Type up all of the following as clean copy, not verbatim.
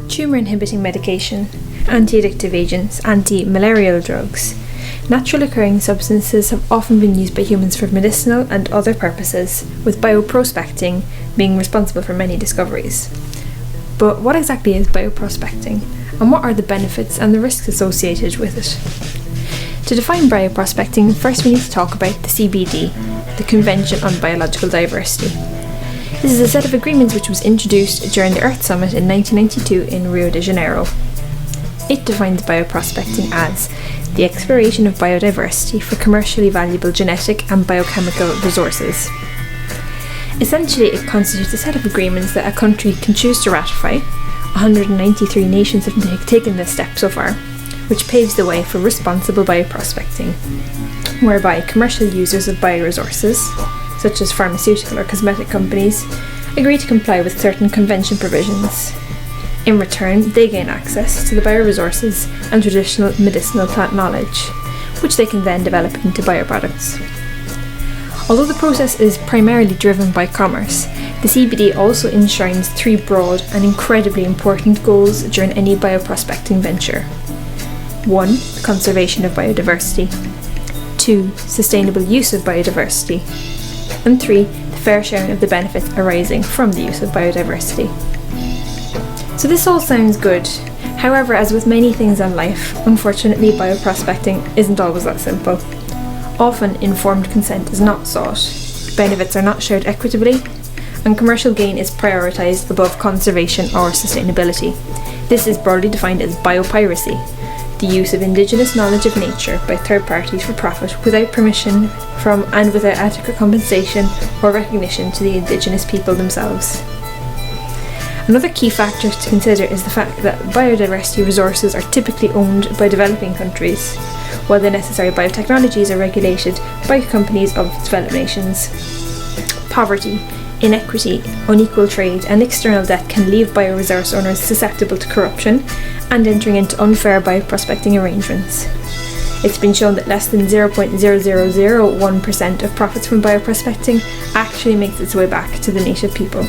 Tumour-inhibiting medication, anti-addictive agents, antimalarial drugs. Natural occurring substances have often been used by humans for medicinal and other purposes, with bioprospecting being responsible for many discoveries. But what exactly is bioprospecting, and what are the benefits and the risks associated with it? To define bioprospecting, first we need to talk about the CBD, the Convention on Biological Diversity. This is a set of agreements which was introduced during the Earth Summit in 1992 in Rio de Janeiro. It defines bioprospecting as the exploration of biodiversity for commercially valuable genetic and biochemical resources. Essentially, it constitutes a set of agreements that a country can choose to ratify. 193 nations have taken this step so far, which paves the way for responsible bioprospecting, whereby commercial users of bioresources, such as pharmaceutical or cosmetic companies, agree to comply with certain convention provisions. In return, they gain access to the bioresources and traditional medicinal plant knowledge, which they can then develop into bioproducts. Although the process is primarily driven by commerce, the CBD also enshrines three broad and incredibly important goals during any bioprospecting venture. 1. The conservation of biodiversity. 2. Sustainable use of biodiversity. And 3. The fair sharing of the benefits arising from the use of biodiversity. So this all sounds good. However, as with many things in life, unfortunately bioprospecting isn't always that simple. Often informed consent is not sought, benefits are not shared equitably, and commercial gain is prioritised above conservation or sustainability. This is broadly defined as biopiracy, the use of indigenous knowledge of nature by third parties for profit without permission from and without adequate compensation or recognition to the indigenous people themselves. Another key factor to consider is the fact that biodiversity resources are typically owned by developing countries, while the necessary biotechnologies are regulated by companies of developed nations. Poverty, inequity, unequal trade, and external debt can leave bioresource owners susceptible to corruption and entering into unfair bioprospecting arrangements. It's been shown that less than 0.0001% of profits from bioprospecting actually makes its way back to the native people.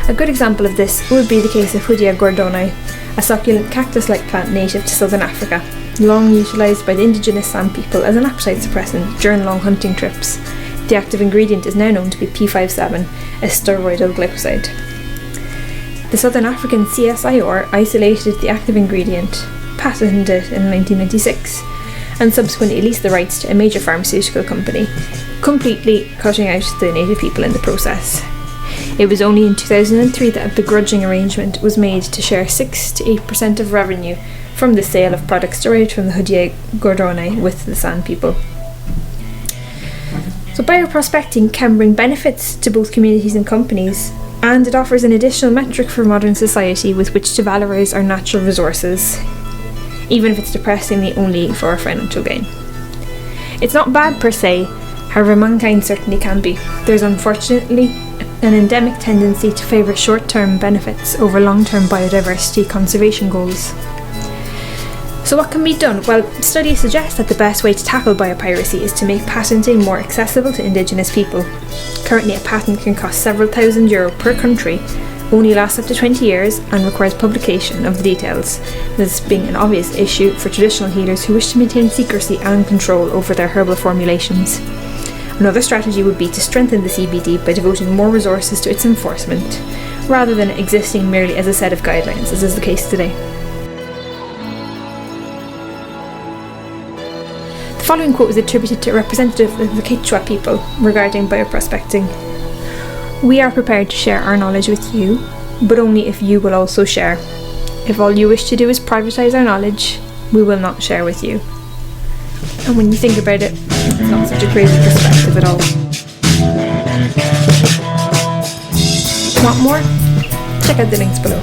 A good example of this would be the case of Hoodia gordoni, a succulent cactus-like plant native to southern Africa, long utilised by the indigenous San people as an appetite suppressant during long hunting trips. The active ingredient is now known to be P57, a steroidal glycoside. The Southern African CSIR isolated the active ingredient, patented it in 1996, and subsequently leased the rights to a major pharmaceutical company, completely cutting out the native people in the process. It was only in 2003 that a begrudging arrangement was made to share 6 to 8% of revenue from the sale of products derived from the Hoodia gordoni with the San people. So bioprospecting can bring benefits to both communities and companies, and it offers an additional metric for modern society with which to valorise our natural resources, even if it's depressingly only for our financial gain. It's not bad per se, however mankind certainly can be. There's unfortunately an endemic tendency to favour short-term benefits over long-term biodiversity conservation goals. So what can be done? Well, studies suggest that the best way to tackle biopiracy is to make patenting more accessible to indigenous people. Currently, a patent can cost several €1,000 per country, only lasts up to 20 years, and requires publication of the details, this being an obvious issue for traditional healers who wish to maintain secrecy and control over their herbal formulations. Another strategy would be to strengthen the CBD by devoting more resources to its enforcement, rather than existing merely as a set of guidelines, as is the case today. The following quote is attributed to a representative of the Quechua people regarding bioprospecting. "We are prepared to share our knowledge with you, but only if you will also share. If all you wish to do is privatise our knowledge, we will not share with you." And when you think about it, it's not such a crazy perspective at all. Want more? Check out the links below.